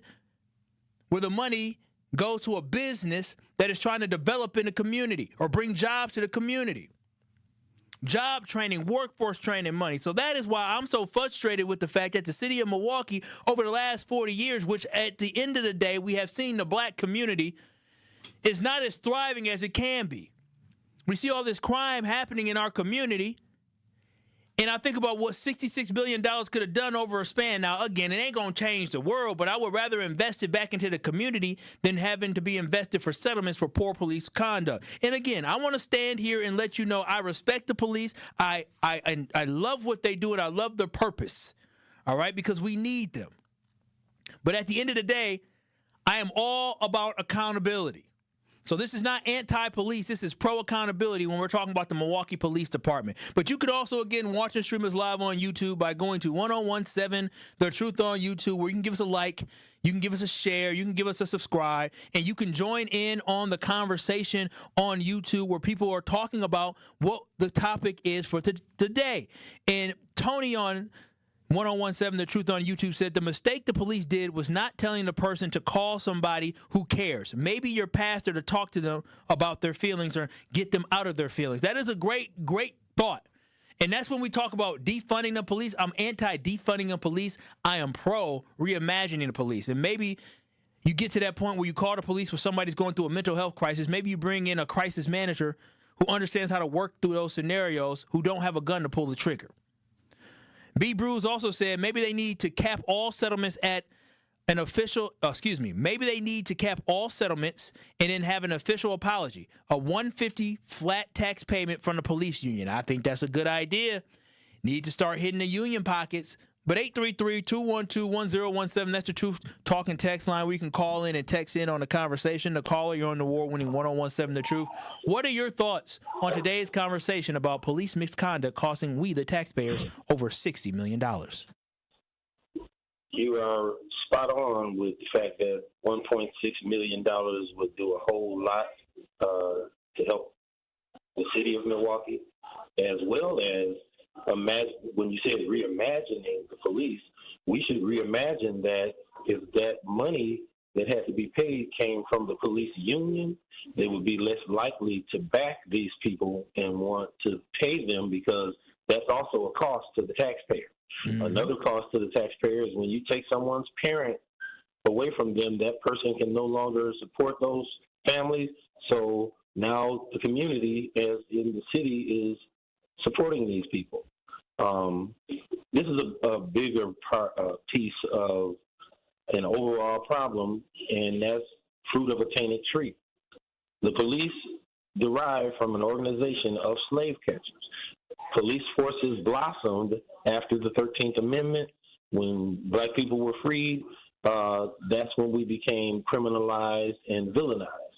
where the money goes to a business that is trying to develop in the community or bring jobs to the community. Job training, workforce training money. So that is why I'm so frustrated with the fact that the city of Milwaukee over the last 40 years, which at the end of the day, we have seen the black community is not as thriving as it can be. We see all this crime happening in our community. And I think about what $66 billion could have done over a span. Now, again, it ain't going to change the world, but I would rather invest it back into the community than having to be invested for settlements for poor police conduct. And again, I want to stand here and let you know I respect the police. I love what they do, and I love their purpose, all right, because we need them. But at the end of the day, I am all about accountability. So this is not anti-police. This is pro-accountability when we're talking about the Milwaukee Police Department. But you could also, again, watch and stream us live on YouTube by going to 1017 The Truth on YouTube, where you can give us a like, you can give us a share, you can give us a subscribe, and you can join in on the conversation on YouTube where people are talking about what the topic is for today. And Tony on 1017 The Truth on YouTube said the mistake the police did was not telling the person to call somebody who cares. Maybe your pastor to talk to them about their feelings or get them out of their feelings. That is a great thought. And that's when we talk about defunding the police. I'm anti-defunding the police. I am pro reimagining the police. And maybe you get to that point where you call the police when somebody's going through a mental health crisis. Maybe you bring in a crisis manager who understands how to work through those scenarios, who don't have a gun to pull the trigger. B. Bruce also said maybe they need to cap all settlements at an official, maybe they need to cap all settlements and then have an official apology, a $150 flat tax payment from the police union. I think that's a good idea. Need to start hitting the union pockets. But 833-212-1017, that's the Truth Talking text line where you can call in and text in on the conversation. The caller, you're on the award-winning 1017 The Truth. What are your thoughts on today's conversation about police misconduct costing we, the taxpayers, over $60 million? You are spot on with the fact that $1.6 million would do a whole lot to help the city of Milwaukee, as well as when you said reimagining the police, we should reimagine that if that money that had to be paid came from the police union, they would be less likely to back these people and want to pay them, because that's also a cost to the taxpayer. Another cost to the taxpayer is when you take someone's parent away from them, that person can no longer support those families. So now the community, as in the city, is supporting these people. This is a bigger piece of an overall problem, and that's fruit of a tainted tree. The police derive from an organization of slave catchers. Police forces blossomed after the 13th Amendment. When black people were freed, that's when we became criminalized and villainized.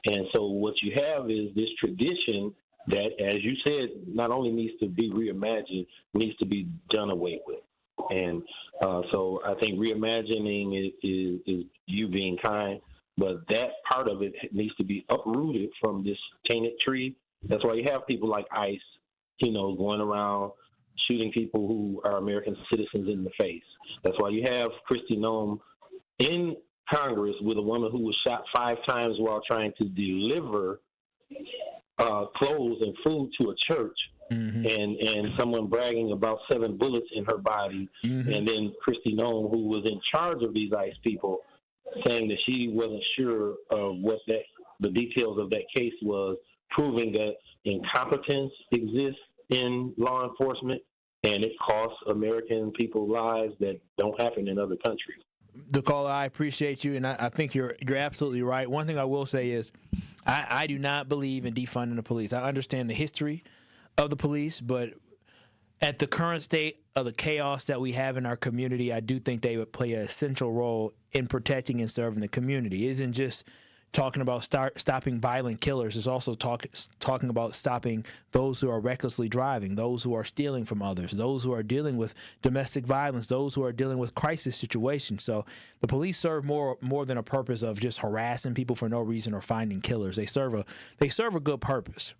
And so what you have is this tradition that, as you said, not only needs to be reimagined, needs to be done away with. And so I think reimagining is you being kind, but that part of it needs to be uprooted from this tainted tree. That's why you have people like ICE, going around shooting people who are American citizens in the face. That's why you have Kristi Noem in Congress with a woman who was shot 5 times while trying to deliver clothes and food to a church, and someone bragging about 7 bullets in her body, and then Kristi Noem, who was in charge of these ICE people, saying that she wasn't sure of what the details of that case was, proving that incompetence exists in law enforcement, and it costs American people lives that don't happen in other countries. The caller, I appreciate you, and I think you're absolutely right. One thing I will say is I do not believe in defunding the police. I understand the history of the police, but at the current state of the chaos that we have in our community, I do think they would play an essential role in protecting and serving the community. It isn't just talking about stopping violent killers. It's also talking about stopping those who are recklessly driving, those who are stealing from others, those who are dealing with domestic violence, those who are dealing with crisis situations. So the police serve more than a purpose of just harassing people for no reason or finding killers. They serve a good purpose.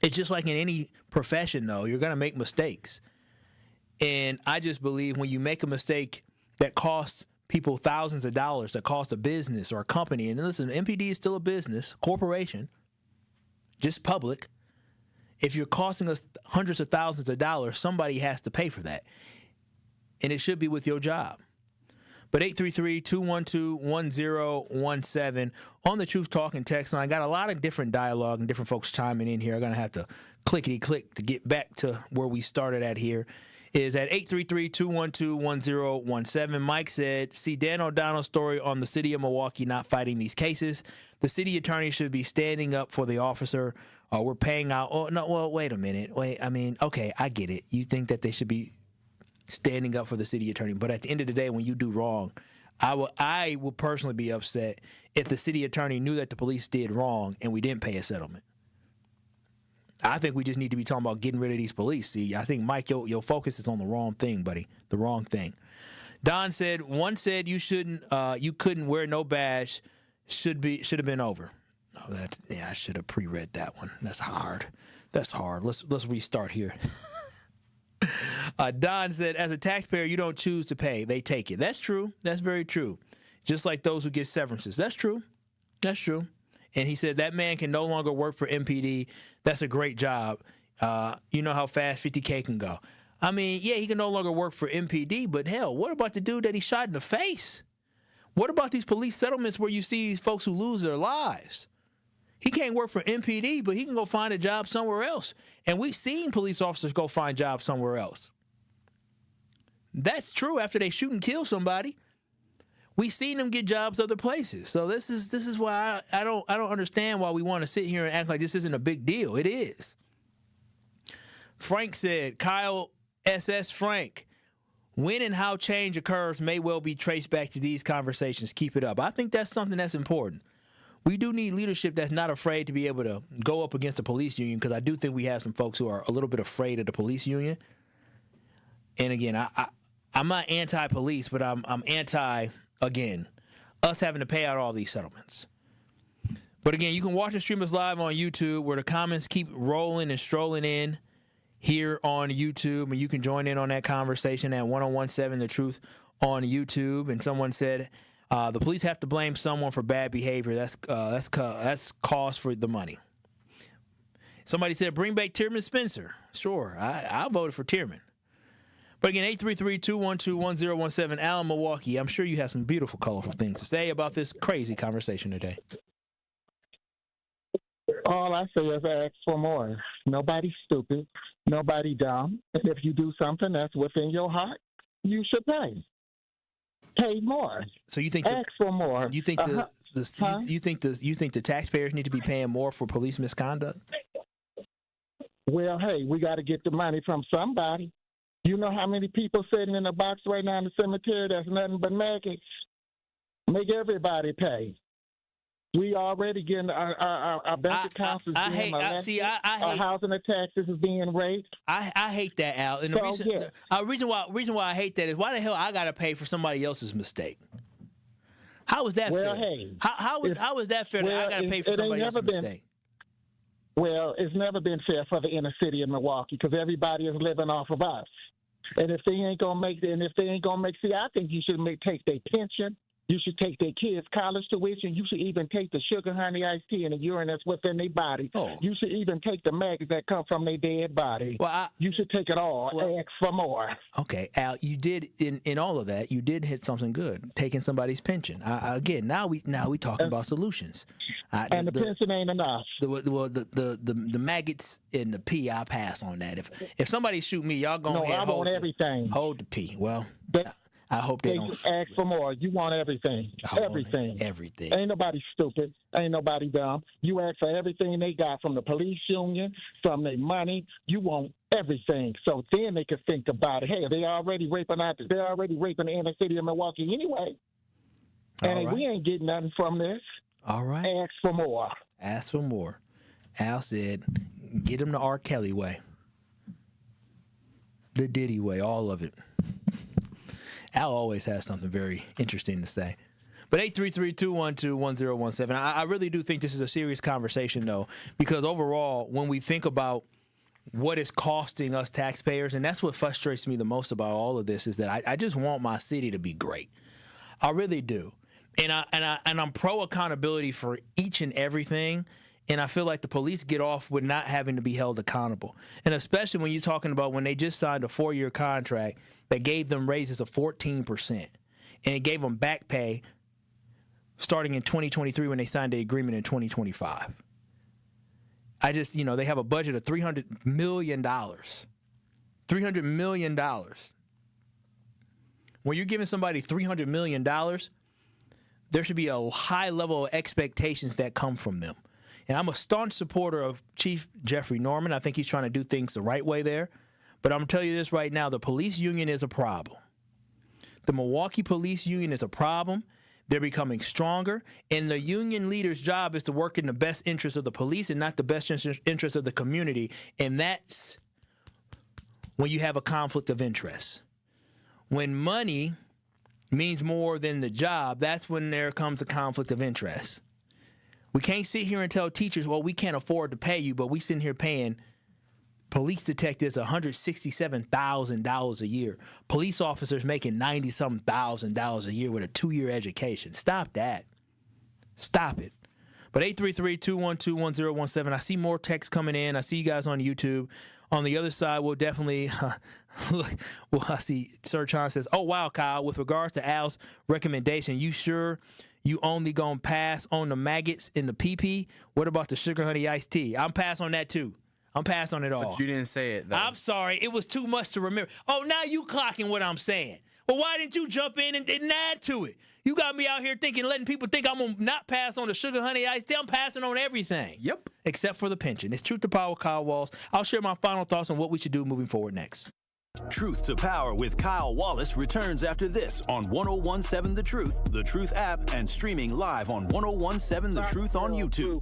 It's just like in any profession, though, you're going to make mistakes. And I just believe when you make a mistake that costs people thousands of dollars, that cost a business or a company, and listen, MPD is still a business, corporation, just public. If you're costing us hundreds of thousands of dollars, somebody has to pay for that. And it should be with your job. But 833-212-1017 on the Truth Talking text line. I got a lot of different dialogue and different folks chiming in here. I'm going to have to clickety-click to get back to where we started at here. Is at 833-212-1017. Mike said, see Dan O'Donnell's story on the city of Milwaukee not fighting these cases. The city attorney should be standing up for the officer. We're paying out. Oh, no, well, wait a minute. Okay, I get it. You think that they should be standing up for the city attorney. But at the end of the day, when you do wrong, I will personally be upset if the city attorney knew that the police did wrong and we didn't pay a settlement. I think we just need to be talking about getting rid of these police. See, I think, Mike, your focus is on the wrong thing, buddy. The wrong thing. Don said, one said you couldn't wear no badge. Should have been over. Oh, I should have pre-read that one. That's hard. Let's restart here. Don said, as a taxpayer, you don't choose to pay. They take it. That's true. That's very true. Just like those who get severances. That's true. And he said that man can no longer work for MPD. That's a great job. You know how fast 50K can go. I mean, yeah, he can no longer work for MPD, but hell, what about the dude that he shot in the face? What about these police settlements where you see folks who lose their lives? He can't work for MPD, but he can go find a job somewhere else. And we've seen police officers go find jobs somewhere else. That's true after they shoot and kill somebody. We've seen them get jobs other places. So this is why I don't understand why we want to sit here and act like this isn't a big deal. It is. Frank said, Kyle SS Frank, when and how change occurs may well be traced back to these conversations. Keep it up. I think that's something that's important. We do need leadership that's not afraid to be able to go up against the police union, because I do think we have some folks who are a little bit afraid of the police union. And again, I'm not anti-police, but I'm anti, again, us having to pay out all these settlements. But again, you can watch and stream us live on YouTube, where the comments keep rolling and strolling in here on YouTube, and you can join in on that conversation at 1017 The Truth on YouTube. And someone said, The police have to blame someone for bad behavior. That's cause for the money. Somebody said, bring back Tierman Spencer. Sure, I voted for Tierman. But again, 833-212-1017, Al in Milwaukee. I'm sure you have some beautiful, colorful things to say about this crazy conversation today. All I say is ask for more. Nobody's stupid. Nobody dumb. And if you do something that's within your heart, you should pay. Pay more. So you think ask for more? You think you think the taxpayers need to be paying more for police misconduct? Well, hey, we got to get the money from somebody. You know how many people sitting in a box right now in the cemetery that's nothing but maggots? Make everybody pay. We already getting our bank accounts is being arrested. Our housing taxes is being raised. I hate that, Al. And the reason why I hate that is why the hell I got to pay for somebody else's mistake? How is that fair? Hey, how is that fair that I got to pay for somebody else's mistake? Well, it's never been fair for the inner city of Milwaukee because everybody is living off of us. And if they ain't gonna make see, I think you should take their pension. You should take their kids' college tuition. You should even take the sugar, honey, iced tea, and the urine that's within their body. Oh. You should even take the maggots that come from their dead body. You should take it all. Ask for more. Okay, Al, you did in all of that. You did hit something good, taking somebody's pension. Again, now we talking about solutions. And the pension ain't enough. The maggots in the pee, I pass on that. If somebody shoot me, y'all go ahead. I want everything. Hold the pee. Well. I hope they don't ask for more. You want everything. Everything. Ain't nobody stupid. Ain't nobody dumb. You ask for everything they got from the police union, from their money. You want everything. So then they can think about it. Hey, they already raping the inner city of Milwaukee anyway. And we ain't getting nothing from this. All right. Ask for more. Ask for more. Al said, get him the R. Kelly way. The Diddy way, all of it. Al always has something very interesting to say. But 833-212-1017, I really do think this is a serious conversation, though, because overall, when we think about what is costing us taxpayers, and that's what frustrates me the most about all of this, is that I just want my city to be great. I really do. And I'm pro accountability for each and everything. And I feel like the police get off with not having to be held accountable. And especially when you're talking about when they just signed a 4-year contract that gave them raises of 14%. And it gave them back pay starting in 2023 when they signed the agreement in 2025. I just, they have a budget of $300 million. $300 million. When you're giving somebody $300 million, there should be a high level of expectations that come from them. And I'm a staunch supporter of Chief Jeffrey Norman. I think he's trying to do things the right way there. But I'm going to tell you this right now. The police union is a problem. The Milwaukee Police Union is a problem. They're becoming stronger. And the union leader's job is to work in the best interest of the police and not the best interest of the community. And that's when you have a conflict of interest. When money means more than the job, that's when there comes a conflict of interest. We can't sit here and tell teachers, well, we can't afford to pay you, but we sitting here paying police detectives $167,000 a year. Police officers making $90-something thousand a year with a 2-year education. Stop that. Stop it. But 833-212-1017. I see more texts coming in. I see you guys on YouTube. On the other side, we'll definitely look. Well, I see Sir Chan says, oh, wow, Kyle, with regards to Al's recommendation, you sure you only gonna pass on the maggots in the PP? What about the sugar honey iced tea? I'm pass on that too. I'm pass on it all. But you didn't say it, though. I'm sorry. It was too much to remember. Oh, now you clocking what I'm saying. Well, why didn't you jump in and add to it? You got me out here letting people think I'm gonna not pass on the sugar honey iced tea. I'm passing on everything. Yep. Except for the pension. It's Truth to Power with Kyle Wallace. I'll share my final thoughts on what we should do moving forward next. Truth to Power with Kyle Wallace returns after this on 101.7 The Truth app, and streaming live on 101.7 The Truth on YouTube.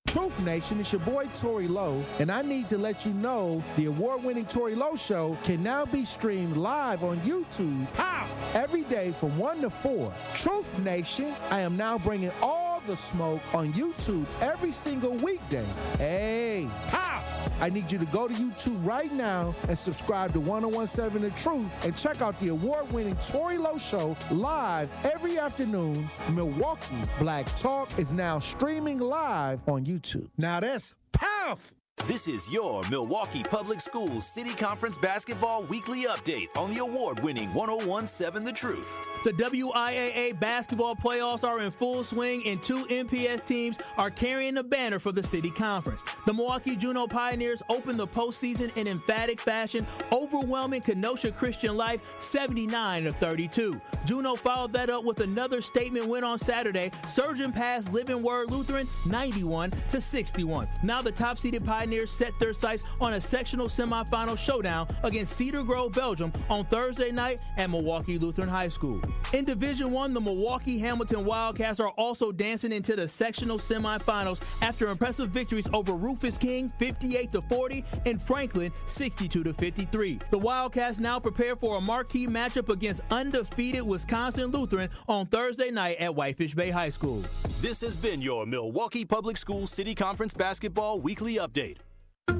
Truth Nation, it's your boy Tory Lowe, and I need to let you know the award-winning Tory Lowe Show can now be streamed live on YouTube. How? Every day from 1 to 4. Truth Nation, I am now bringing all The Smoke on YouTube every single weekday. Hey, how? I need you to go to YouTube right now and subscribe to 1017 The Truth and check out the award-winning Tory Lowe Show live every afternoon. Milwaukee Black Talk is now streaming live on YouTube. Now that's powerful. This is your Milwaukee Public Schools City Conference Basketball Weekly Update on the award-winning 1017 The Truth. The WIAA basketball playoffs are in full swing, and 2 MPS teams are carrying the banner for the city conference. The Milwaukee Juno Pioneers opened the postseason in emphatic fashion, overwhelming Kenosha Christian Life 79-32. Juno followed that up with another statement win on Saturday, surging past Living Word Lutheran 91-61. Now the top-seeded Pioneers set their sights on a sectional semifinal showdown against Cedar Grove, Belgium on Thursday night at Milwaukee Lutheran High School. In Division I, the Milwaukee Hamilton Wildcats are also dancing into the sectional semifinals after impressive victories over Rufus King 58-40 and Franklin 62-53. The Wildcats now prepare for a marquee matchup against undefeated Wisconsin Lutheran on Thursday night at Whitefish Bay High School. This has been your Milwaukee Public Schools City Conference Basketball Weekly Update.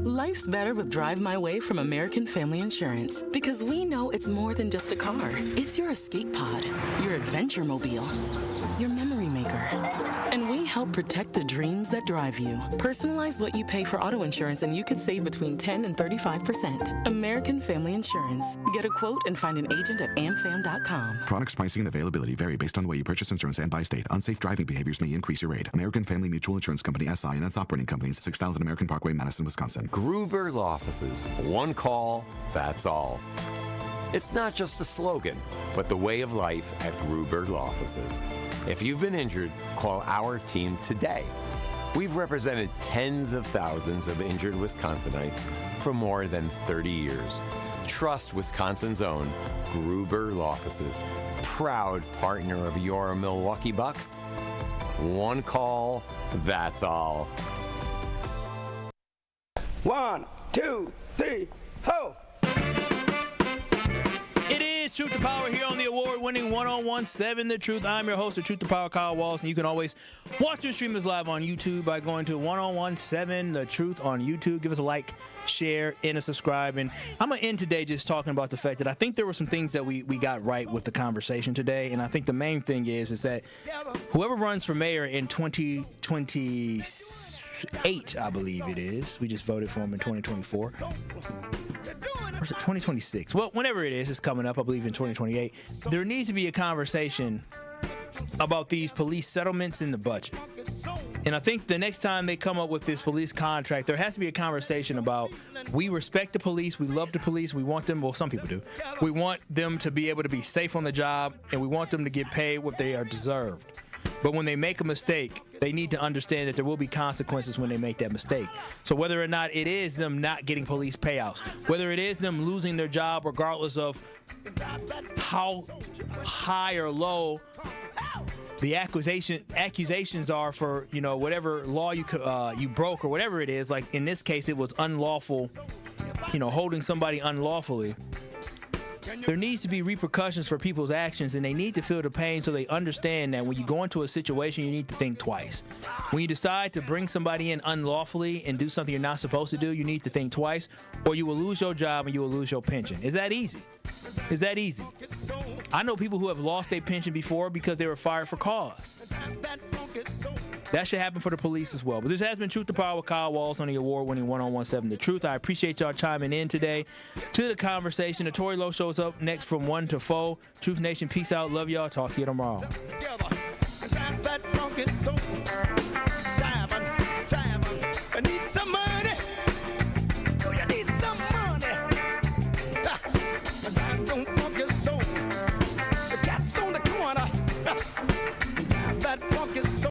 Life's better with Drive My Way from American Family Insurance, because we know it's more than just a car. It's your escape pod, your adventure mobile, your memory maker. And we help protect the dreams that drive you. Personalize what you pay for auto insurance and you could save between 10 and 35%. American Family Insurance. Get a quote and find an agent at amfam.com. Products, pricing, and availability vary based on the way you purchase insurance and by state. Unsafe driving behaviors may increase your rate. American Family Mutual Insurance Company, SI, and its operating companies, 6000 American Parkway, Madison, Wisconsin. Gruber Law Offices. One call, that's all. It's not just a slogan, but the way of life at Gruber Law Offices. If you've been injured, call our team today. We've represented tens of thousands of injured Wisconsinites for more than 30 years. Trust Wisconsin's own Gruber Law Offices, proud partner of your Milwaukee Bucks. One call, that's all. 1, 2, 3, ho! It is Truth to Power here on the award-winning 1017 The Truth. I'm your host of Truth to Power, Kyle Walls, and you can always watch and stream us live on YouTube by going to 1017 The Truth on YouTube. Give us a like, share, and a subscribe. And I'm going to end today just talking about the fact that I think there were some things that we got right with the conversation today. And I think the main thing is that whoever runs for mayor in 2028, I believe it is. We just voted for him in 2024. Or is it 2026? Well, whenever it is, it's coming up, I believe, in 2028. There needs to be a conversation about these police settlements in the budget. And I think the next time they come up with this police contract, there has to be a conversation about, we respect the police, we love the police, we want them, well, some people do. We want them to be able to be safe on the job, and we want them to get paid what they are deserved. But when they make a mistake, they need to understand that there will be consequences when they make that mistake. So whether or not it is them not getting police payouts, whether it is them losing their job regardless of how high or low the accusations are for, you know, whatever law you broke or whatever it is, like in this case it was unlawful, you know, holding somebody unlawfully. There needs to be repercussions for people's actions, and they need to feel the pain so they understand that when you go into a situation, you need to think twice. When you decide to bring somebody in unlawfully and do something you're not supposed to do, you need to think twice, or you will lose your job and you will lose your pension. Is that easy? Is that easy? I know people who have lost their pension before because they were fired for cause. That should happen for the police as well. But this has been Truth to Power with Kyle Walls on the award-winning 1017 The Truth. I appreciate y'all chiming in today to the conversation. The Tory Lowe Show's up next from 1 to 4. Truth Nation, peace out. Love y'all. Talk to you tomorrow. That